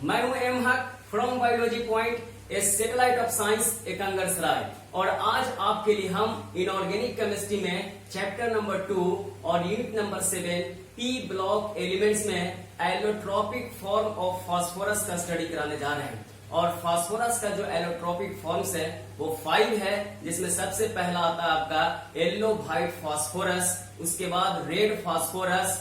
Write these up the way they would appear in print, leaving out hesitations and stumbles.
मैं हूं M Haq from biology point, a satellite of science Ekangar Sarai. और आज आपके लिए हम इनऑर्गेनिक केमिस्ट्री में चैप्टर नंबर 2 और unit number 7 P block elements में एलोट्रोपिक फॉर्म ऑफ फास्फोरस का स्टडी कराने जा रहे हैं। और फास्फोरस का जो एलोट्रोपिक फॉर्म्स है वो 5 है, जिसमें सबसे पहला आता है आपका येलो व्हाइट फास्फोरस, उसके बाद red phosphorus,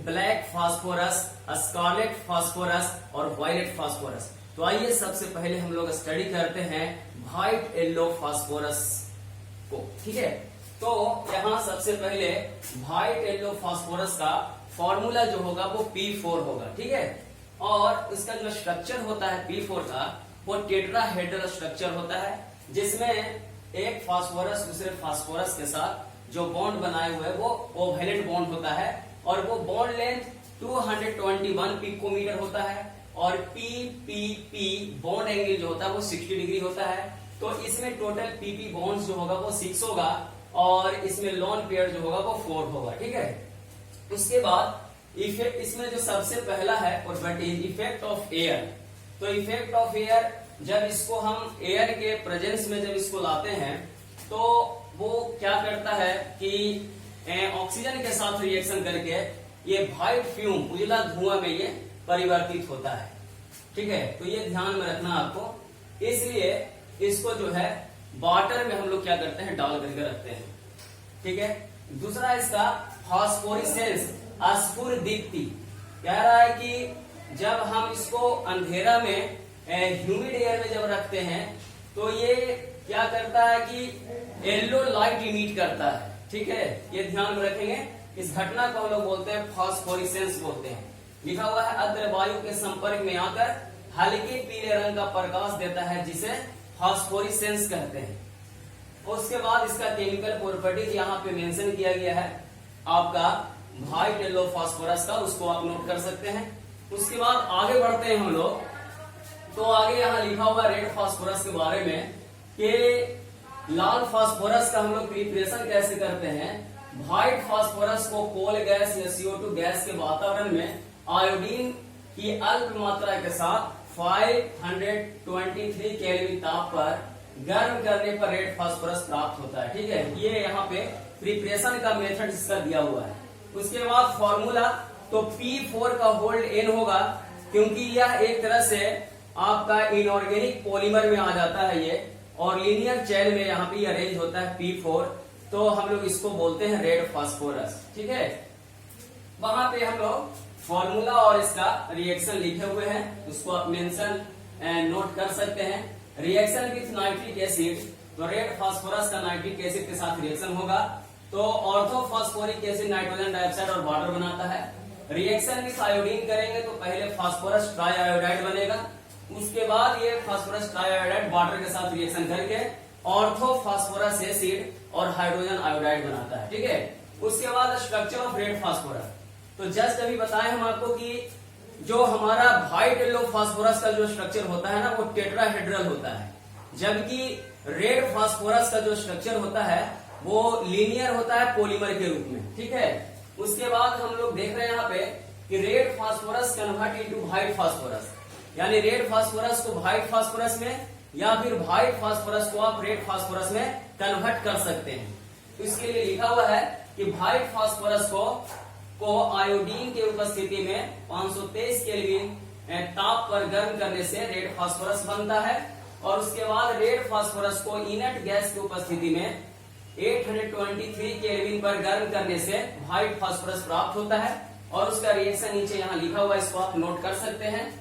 black phosphorus, scarlet phosphorus और वायलेट फास्फोरस। तो आइए सबसे पहले हम लोग स्टडी करते हैं व्हाइट येलो फास्फोरस को, ठीक है। तो यहाँ सबसे पहले व्हाइट येलो फास्फोरस का फॉर्मूला जो होगा वो P4 होगा, ठीक है। और इसका जो स्ट्रक्चर होता है P4 का वो टेट्राहेड्रल स्ट्रक्चर होता है, जिसमें एक फास्फोरस दूसरे फास्फोरस के साथ जो बॉन्ड बनाए हुए वो कोवैलेंट बॉन्ड होता है और वो बॉन्ड लेंथ 221 पिकोमीटर होता है और PPP बॉन्ड एंगल जो होता है वो 60 डिग्री होता है। तो इसमें टोटल PP बॉन्ड्स जो होगा वो 6 होगा और इसमें लोन पेयर जो होगा वो 4 होगा, ठीक है। उसके बाद इफेक्ट इसमें जो सबसे पहला है और but is effect of air. तो इफेक्ट ऑफ एयर, जब इसको हम एयर के प्रेजेंस में जब इसको लाते हैं तो वो क्या करता है कि ऑक्सीजन के साथ रिएक्शन करके ये व्हाइट फ्यूम उजला धुआं में ये परिवर्तित होता है, ठीक है। तो ये ध्यान में रखना आपको, इसलिए इसको जो है वाटर में हम लोग क्या करते हैं, डाल करके रखते हैं, ठीक है। दूसरा इसका फास्फोरेसेंस, स्फुरदीप्ति, कह रहा है कि जब हम इसको अंधेरा में ह्यूमिड एयर में जब रखते हैं तो ये क्या करता है कि येलो लाइट इमिट करता है, ठीक है। ये ध्यान में रखेंगे। इस घटना को हम लोग बोलते हैं फास्फोरेसेंस बोलते हैं। लिखा हुआ है अद्र वायु के संपर्क में आकर हल्के पीले रंग का प्रकाश देता है, जिसे फास्फोरेसेंस कहते हैं। उसके बाद इसका केमिकल प्रॉपर्टीज यहाँ पे मेंशन किया गया है आपका व्हाइट येलो फास्फोरस का, उसको आप नोट कर सकते हैं। उसके बाद आगे बढ़ते हैं हम लोग, तो आगे यहाँ लिखा हुआ रेड फास्फोरस के बारे में कि लाल फास्फोरस का हम लोग प्रिपरेशन कैसे करते हैं। व्हाइट फास्फोरस को कोल गैस या CO2 गैस के वातावरण में आयोडीन की अल्प मात्रा के साथ 523 केल्विन ताप पर गर्म करने पर रेड फास्फोरस प्राप्त होता है, ठीक है। ये यहाँ पे प्रिपरेशन का मेथड इसका दिया हुआ है। उसके बाद फॉर्मूला, तो P4 का होल्ड N होगा, क्योंकि यह एक तरह से आपका इनऑर्गेनिक पॉलीमर में आ जाता है ये, और लीनियर चेन में यहाँ पे अरेंज होता है P4, तो हम लोग इसको बोलते हैं रेड फास्फोरस, ठीक है। वहां पे हम लोग फॉर्मूला और इसका रिएक्शन लिखे हुए हैं, उसको आप मेंशन नोट कर सकते हैं। रिएक्शन विथ नाइट्रिक एसिड, तो रेड फास्फोरस का नाइट्रिक एसिड के साथ रिएक्शन होगा तो ऑर्थोफॉस्फोरिक एसिड नाइट्रोजन डाइऑक्साइड और वाटर बनाता है। रिएक्शन विथ आयोडीन करेंगे तो पहले फास्फोरस ट्राई आयोडाइड बनेगा, उसके बाद ये फास्फोरस ट्राई आयोडाइड वाटर के साथ रिएक्शन करके ऑर्थोफॉस्फोरस एसिड और हाइड्रोजन आयोडाइड बनाता है, ठीक है। उसके बाद स्ट्रक्चर ऑफ रेड फास्फोरस, तो जस्ट अभी बताएं हम आपको कि जो हमारा व्हाइट येलो फास्फोरस का जो स्ट्रक्चर होता है ना वो टेट्राहेड्रल होता है, जबकि रेड फास्फोरस का जो स्ट्रक्चर होता है वो लीनियर होता है पॉलीमर के रूप में, ठीक है। उसके बाद हम लोग देख रहे हैं यहाँ पे कि red phosphorus convert into white phosphorus, यानी रेड फास्फोरस को व्हाइट फास्फोरस में या फिर व्हाइट फास्फोरस को आप रेड फास्फोरस में कन्वर्ट कर सकते हैं। तो इसके लिए लिखा हुआ है कि व्हाइट फास्फोरस को आयोडीन की उपस्थिति में 523 केल्विन ताप पर गर्म करने से रेड फास्फोरस बनता है, और उसके बाद रेड फास्फोरस को इनर्ट गैस की उपस्थिति में 823 केल्विन पर गर्म करने से व्हाइट फास्फोरस प्राप्त होता है। और उसका रिएक्शन नीचे यहाँ लिखा हुआ है, इसको आप नोट कर सकते हैं।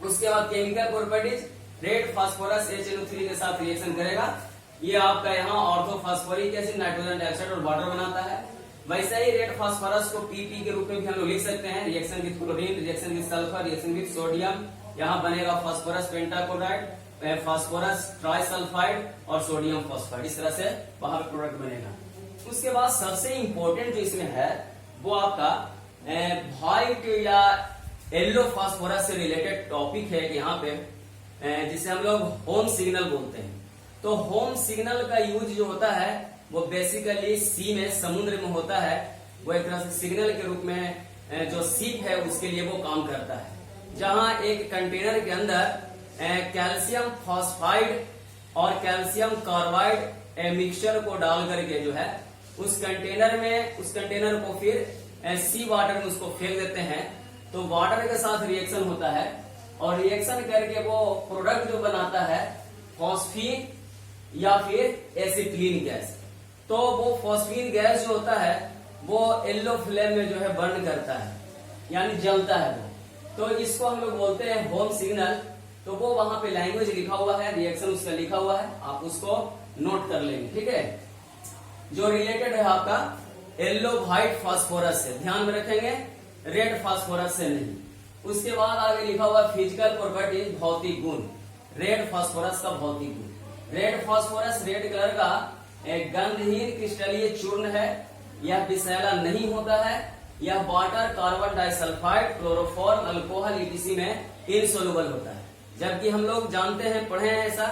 उसके बाद chemical properties, red phosphorus HNO3 के साथ रिएक्शन करेगा, ये आपका यहाँ ऑर्थोफॉस्फोरिक एसिड नाइट्रोजन डाइऑक्साइड और वाटर बनाता है। वैसे ही रेड फास्फोरस को PP के रूप में भी हम लोग लिख सकते हैं, reaction with chlorine, reaction with sulphur, reaction with sodium, यहाँ बनेगा फास्फोरस पेंटाक्लोराइड, फास्फोरस ट्राइसल्फाइड और सोडियम फॉस्फाइड, इस तरह से वहां पे प्रोडक्ट बनेगा। उसके बाद सबसे इंपॉर्टेंट जो इसमें है वो आपका व्हाइट या येलो फास्फोरस से रिलेटेड टॉपिक है यहाँ पे, जिसे हम लोग होम सिग्नल बोलते हैं। तो होम सिग्नल का यूज जो होता है वो बेसिकली सी में, समुद्र में होता है। वो एक तरह से सिग्नल के रूप में जो शिप है उसके लिए वो काम करता है। जहां एक कंटेनर के अंदर कैल्शियम फॉस्फाइड और कैल्शियम कार्बाइड मिक्सचर को डाल करके जो है उस कंटेनर को फिर सी वाटर में उसको फेंक देते हैं, तो वाटर के साथ रिएक्शन होता है और रिएक्शन करके वो प्रोडक्ट जो बनाता है फॉस्फीन या फिर एसिटिलीन गैस। तो वो फॉस्फीन गैस जो होता है वो येलो फ्लेम में जो है बर्न करता है, यानी जलता है वो। तो इसको हम लोग बोलते हैं होम सिग्नल। तो वो वहां पे लैंग्वेज लिखा हुआ है, रिएक्शन उसका लिखा हुआ है, आप उसको नोट कर लेंगे, ठीक है। जो रिलेटेड है आपका येलो व्हाइट फास्फोरस से, ध्यान में रखेंगे, रेड फास्फोरस से नहीं। उसके बाद आगे लिखा हुआ फिजिकल प्रॉपर्टीज, भौतिक गुण। रेड फास्फोरस का भौतिक गुण, रेड फास्फोरस रेड कलर का एक गंधहीन क्रिस्टलीय चूर्ण है, यह विषैला नहीं होता है, यह water, carbon disulphide, chloroform, alcohol etc में इनसोल्युबल होता है। जबकि हम लोग जानते हैं, पढ़े हैं ऐसा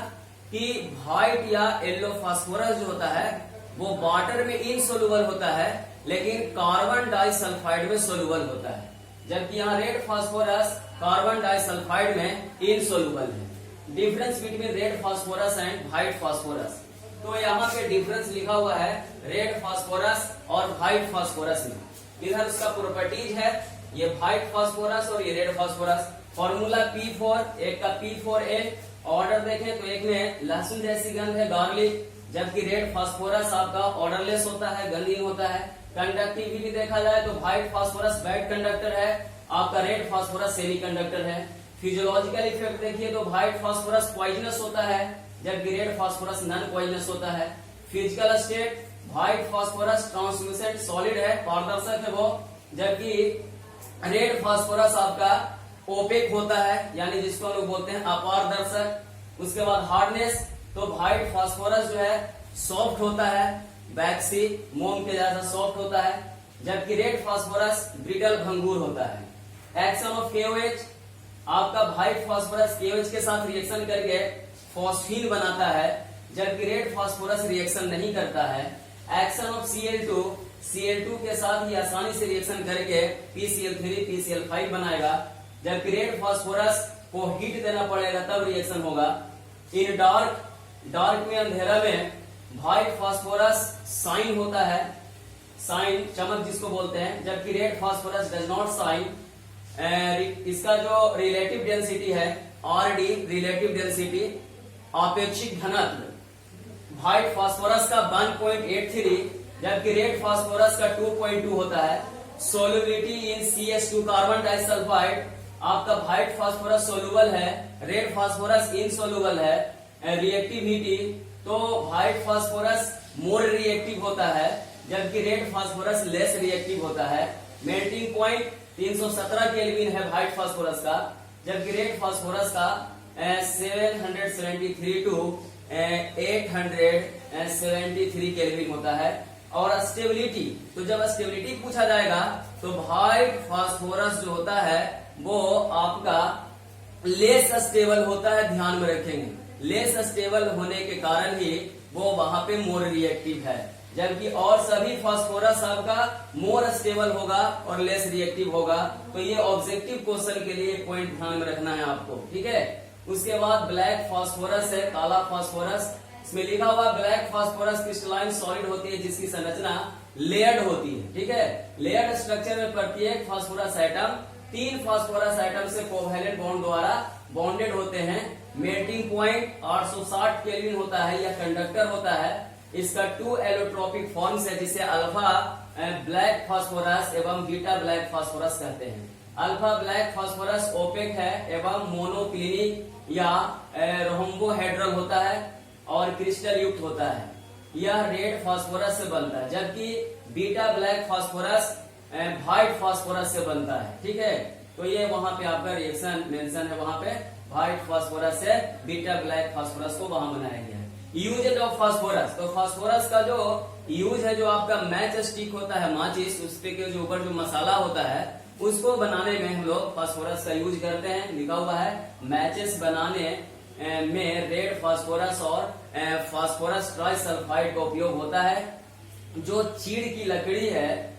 कि व्हाइट या येलो फास्फोरस जो होता है वो वाटर में इनसोल्युबल होता है, लेकिन कार्बन डाइसल्फाइड में सोल्युबल होता है। जबकि यहाँ रेड फास्फोरस कार्बन डाइसल्फाइड में इनसोल्युबल है। Difference between red phosphorus and white phosphorus, तो यहाँ पे डिफरेंस लिखा हुआ है रेड फास्फोरस और व्हाइट फास्फोरस में। इधर उसका प्रॉपर्टीज है, ये व्हाइट फास्फोरस और ये रेड फास्फोरस। फॉर्मूला P4, एक का P4A। ऑर्डर देखें तो एक में लहसुन जैसी गंध है, गार्लिक, जबकि रेड फास्फोरस आपका ऑर्डरलेस होता है, गंधहीन होता है। कंडक्टिविटी देखा जाए तो व्हाइट फास्फोरस बैड कंडक्टर है, आपका रेड फास्फोरस सेमी कंडक्टर है। फिजियोलॉजिकल इफेक्ट देखिए तो व्हाइट फास्फोरस पॉइजनस होता है, जबकि रेड फास्फोरस नॉन पॉइजनस होता है। Physical state, white phosphorus translucent solid है, पारदर्शक है वो, जबकि रेड फास्फोरस आपका ओपेक होता है, यानी जिसको हम लोग बोलते हैं अपारदर्शक। उसके बाद हार्डनेस, तो व्हाइट फास्फोरस जो है सॉफ्ट होता है, वैक्सी मोम के जैसा सॉफ्ट होता है, जबकि रेड फास्फोरस ब्रिटल भंगूर होता है। एक्शन ऑफ KOH, आपका व्हाइट फास्फोरस KOH के साथ रिएक्शन करके फॉस्फीन बनाता है, जबकि रेड फास्फोरस रिएक्शन नहीं करता है। एक्शन ऑफ Cl2 के साथ ही आसानी से रिएक्शन करके PCl3 PCl5 बनाएगा, जबकि रेड फास्फोरस को हीट देना पड़ेगा तब रिएक्शन होगा। इन डार्क में, अंधेरा में व्हाइट फास्फोरस साइन होता है, साइन चमक जिसको बोलते हैं, जबकि red phosphorus does not shine. इसका जो रिलेटिव डेंसिटी है RD, रिलेटिव डेंसिटी, आपेक्षिक घनत्व, व्हाइट फास्फोरस का 1.83, जबकि रेड फास्फोरस का 2.2 होता है। सोल्युबिलिटी इन CH2 कार्बन डाइसल्फाइड, आपका व्हाइट फास्फोरस सोल्यूबल है, रेड फास्फोरस इनसोल्यूबल है। रिएक्टिविटी, तो व्हाइट फास्फोरस मोर रिएक्टिव होता है, जबकि रेड फास्फोरस लेस रिएक्टिव होता है। मेल्टिंग पॉइंट 317 केल्विन है व्हाइट फास्फोरस का, जबकि रेड फास्फोरस का 773 टू 873 केल्विन होता है। और स्टेबिलिटी, तो जब स्टेबिलिटी पूछा जाएगा तो व्हाइट फास्फोरस जो होता है वो आपका लेस स्टेबल होता है, ध्यान में रखेंगे। लेस स्टेबल होने के कारण ही वो वहां पे मोर रिएक्टिव है, जबकि और सभी फास्फोरस आपका मोर स्टेबल होगा और लेस रिएक्टिव होगा। तो ये ऑब्जेक्टिव क्वेश्चन के लिए पॉइंट ध्यान में रखना है आपको, ठीक है। उसके बाद ब्लैक फास्फोरस है, काला फास्फोरस। इसमें लिखा हुआ ब्लैक फास्फोरस क्रिस्टलाइन सॉलिड होती है, जिसकी संरचना लेयर्ड होती है, ठीक है। लेयर्ड स्ट्रक्चर में प्रत्येक फास्फोरस एटम 3 फास्फोरस एटम से कोवैलेंट बॉन्ड द्वारा बॉन्डेड होते हैं। मेल्टिंग पॉइंट 860 केल्विन होता है, यह कंडक्टर होता है। इसका 2 एलोट्रोपिक फॉर्म्स है, जिसे अल्फा ब्लैक फास्फोरस एवं बीटा ब्लैक फास्फोरस कहते हैं। अल्फा ब्लैक फास्फोरस ओपेक है एवं मोनोक्लिनिक या रोम्बोहेड्रल होता है और क्रिस्टल युक्त होता है। यह रेड फास्फोरस से बनता है, जबकि beta black phosphorus white phosphorus से बनता है, ठीक है। तो ये वहां पे आपका रिएक्शन मेंशन है, वहां पे व्हाइट फास्फोरस से बीटा ब्लैक फास्फोरस को वहां बनाया गया है। यूजेज ऑफ फास्फोरस, तो फास्फोरस का जो यूज है, जो आपका मैच स्टिक होता है, माचिस, उस पे के जो ऊपर जो मसाला होता है उसको बनाने में हम लोग फास्फोरस का यूज करते हैं। लिखा हुआ है मैचेस बनाने में रेड फास्फोरस और फास्फोरस ट्राइसल्फाइड का उपयोग होता है। जो चीड़ की लकड़ी है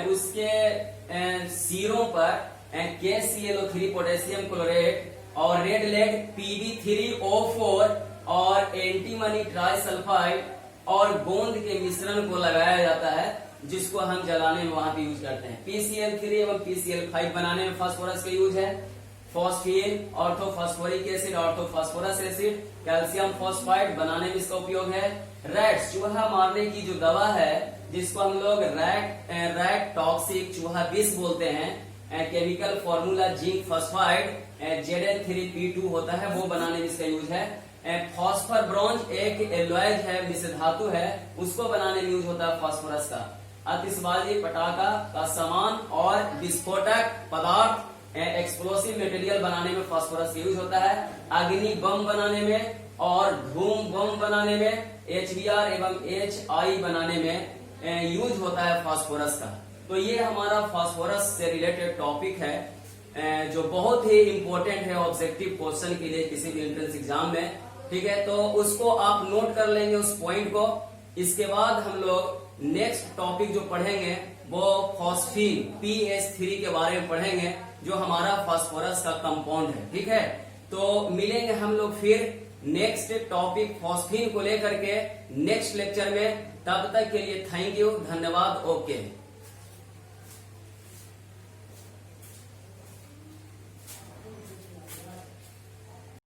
उसके सिरों पर KClO3 पोटेशियम क्लोरेट और रेड लेड Pb3O4 और एंटीमनी ट्राइसल्फाइड और गोंद के मिश्रण को लगाया जाता है, जिसको हम जलाने में वहां पे यूज करते हैं। PCl3 एवं PCl5 बनाने में फास्फोरस का यूज है। Phosphine, orthophosphoric acid, orthophosphorous acid, calcium phosphide बनाने में इसका उपयोग है। रैट्स, चूहा मारने की जो दवा है जिसको हम लोग रैट टॉक्सिक चूहा विष बोलते हैं, chemical formula zinc phosphide Zn3P2 होता है, वो बनाने में इसका यूज है। फॉस्फर ब्रॉन्ज एक एलॉयज है, मिश्र धातु है, उसको बनाने में यूज होता है फास्फोरस का। आतिशबाजी, पटाखा का सामान और विस्फोटक पदार्थ एक्सप्लोसिव मटेरियल बनाने में फास्फोरस का यूज होता है। अग्नि बम बनाने में और धूम बम बनाने में, HBr एवं HI बनाने में यूज होता है फास्फोरस का। तो ये हमारा फास्फोरस से रिलेटेड टॉपिक है जो बहुत ही इंपॉर्टेंट है ऑब्जेक्टिव क्वेश्चन के लिए किसी भी एंट्रेंस एग्जाम में। ठीक है, तो उसको आप नोट कर लेंगे उस पॉइंट को। इसके बाद हम लोग नेक्स्ट टॉपिक जो पढ़ेंगे वो फॉस्फीन PH3 के बारे में पढ़ेंगे, जो हमारा फास्फोरस का कंपाउंड है। ठीक है, तो मिलेंगे हम लोग फिर नेक्स्ट टॉपिक फॉस्फीन को लेकर के नेक्स्ट लेक्चर में। तब तक के लिए थैंक यू, धन्यवाद, ओके।